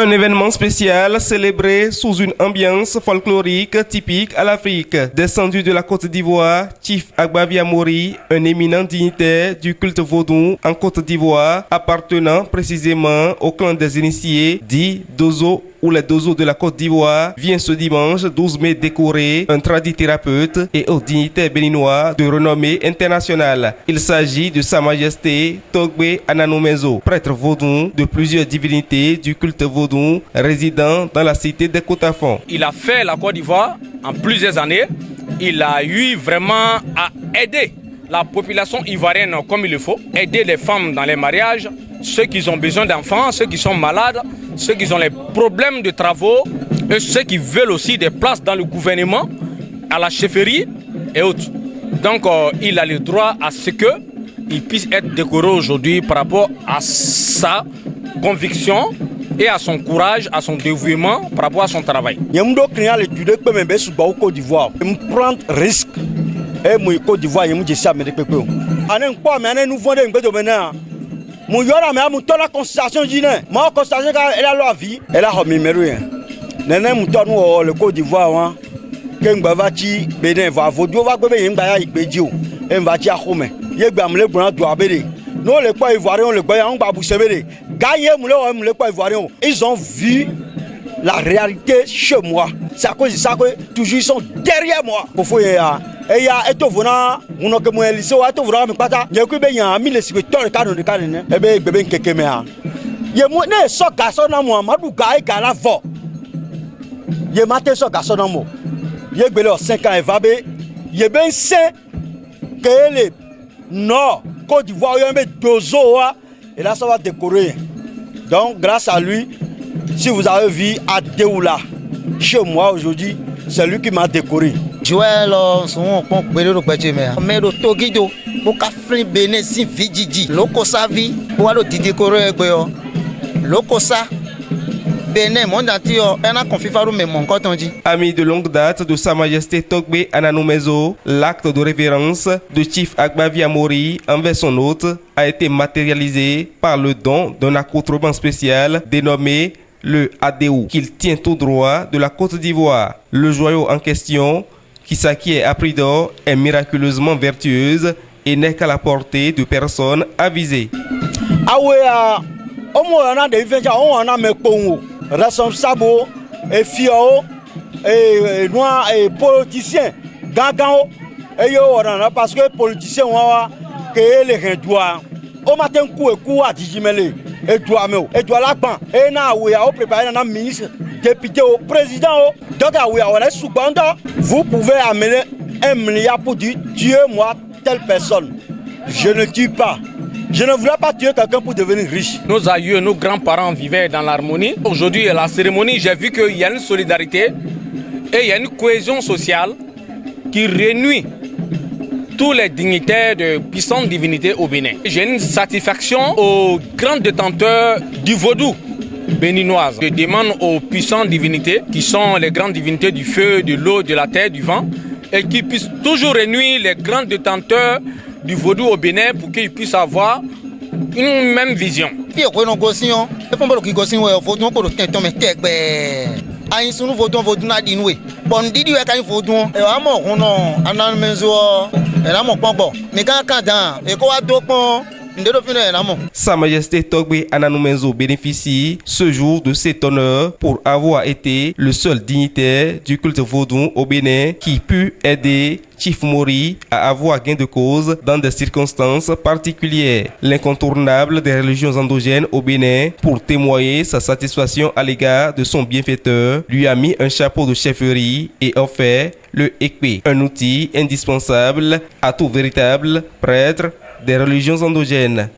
Un événement spécial célébré sous une ambiance folklorique typique à l'Afrique. Descendu de la Côte d'Ivoire, Chief Agbavia Mori, un éminent dignitaire du culte vaudou en Côte d'Ivoire, appartenant précisément au clan des initiés, dit Dozo ou les Dozo de la Côte d'Ivoire, vient ce dimanche 12 mai décorer un tradithérapeute et au dignitaire béninois de renommée internationale. Il s'agit de Sa Majesté Togbe Ananomezo, prêtre vaudou de plusieurs divinités du culte vaudou, résidant dans la cité des Côtes-à-Fond. Il a fait la Côte d'Ivoire en plusieurs années. Il a eu vraiment à aider la population ivoirienne comme il le faut, aider les femmes dans les mariages, ceux qui ont besoin d'enfants, ceux qui sont malades, ceux qui ont les problèmes de travaux, et ceux qui veulent aussi des places dans le gouvernement, à la chefferie et autres. Donc il a le droit à ce qu'il puisse être décoré aujourd'hui par rapport à sa conviction et à son courage, à son dévouement par rapport à son travail. Je Côte d'Ivoire. Je prends risque. Et moi Côte d'Ivoire, je me dis ça, mais je peux pas. Année quoi, mais année nous vendons un peu de maintenant. Mon yora mais mon temps la constatation dit non. Moi constatation elle a la vie, elle a remis rien. Nene mon temps nous le Côte d'Ivoire, quand bavati Bénin va vodio va gobe yimba ya igbeji o. E va ti akome. Ye gba mle gbon do abere. Nous les quoi ivoiriens on le gba on ba bousebere. Gagner mle les quoi ivoiriens. Ils ont vu la réalité chez moi. C'est à cause de ça que toujours ils sont derrière moi. Pour faut et ya eto vona uno ke mo lycée wa to vona me pata je ku be yan mi le sibe to le kanu de kanu e be bebe nkeke me ha ye mo ne so garçon na mo amadu ga e ga la vo ye maté so garçon na mo ye gbele o 5 ans e va be ye ben se que le non Côte d'Ivoire yo me dozo wa et là ça va décorer. Donc grâce à lui, si vous avez vu à Deoula chez moi aujourd'hui, c'est lui qui m'a décoré. Joël, son pont pédalo pétimé. Mais le Togido, pour qu'Afrique bénéficie vijiji. Loko savi, pour aller décorer quoi. Loko sa. Bénin, mon datio, on a confié farou mais mon coton dit. Ami de longue date de Sa Majesté Togbe Ananomezo, l'acte de révérence de Chief Agbavia Mori envers son hôte a été matérialisé par le don d'un accoutrement spécial dénommé le Adéou, qu'il tient tout droit de la Côte d'Ivoire. Le joyau en question, qui s'acquiert à prix d'or, est miraculeusement vertueuse et n'est qu'à la portée de personnes avisées. Ah ouais, on a des événements, on a mes cons, responsables, et filles, et noirs, et politiciens, gangans, et yo, parce que les politiciens ont que les gens au matin, coup à Dijimele. Et doit la ban et na oui a préparer un ministre député au président donc oui on est sous bande vous pouvez amener 1 milliard pour dire tuez-moi telle personne. Je ne tue pas. Je ne voulais pas tuer quelqu'un pour devenir riche. Nos aïeux, nos grands-parents vivaient dans l'harmonie. Aujourd'hui, à la cérémonie, j'ai vu qu'il y a une solidarité et il y a une cohésion sociale qui réunit tous les dignitaires de puissantes divinités au Bénin. J'ai une satisfaction aux grands détenteurs du vaudou béninoise. Je demande aux puissantes divinités, qui sont les grandes divinités du feu, de l'eau, de la terre, du vent, et qui puissent toujours réunir les grands détenteurs du vaudou au Bénin pour qu'ils puissent avoir une même vision. Aïe sunu vodon voduna dinwe bon didi we kan vodon e wa mo hono anan menzo e la mo pogbo mi kan kan dan e ko wa do pon ndero fino e la mo. Sa Majesté Togbe Ananomezo bénéficie ce jour de cet honneur pour avoir été le seul dignitaire du culte vaudou au Bénin qui put aider Chief Mori à avoir gain de cause dans des circonstances particulières. L'incontournable des religions endogènes au Bénin, pour témoigner sa satisfaction à l'égard de son bienfaiteur, lui a mis un chapeau de chefferie et offert le Ekpe, un outil indispensable à tout véritable prêtre des religions endogènes.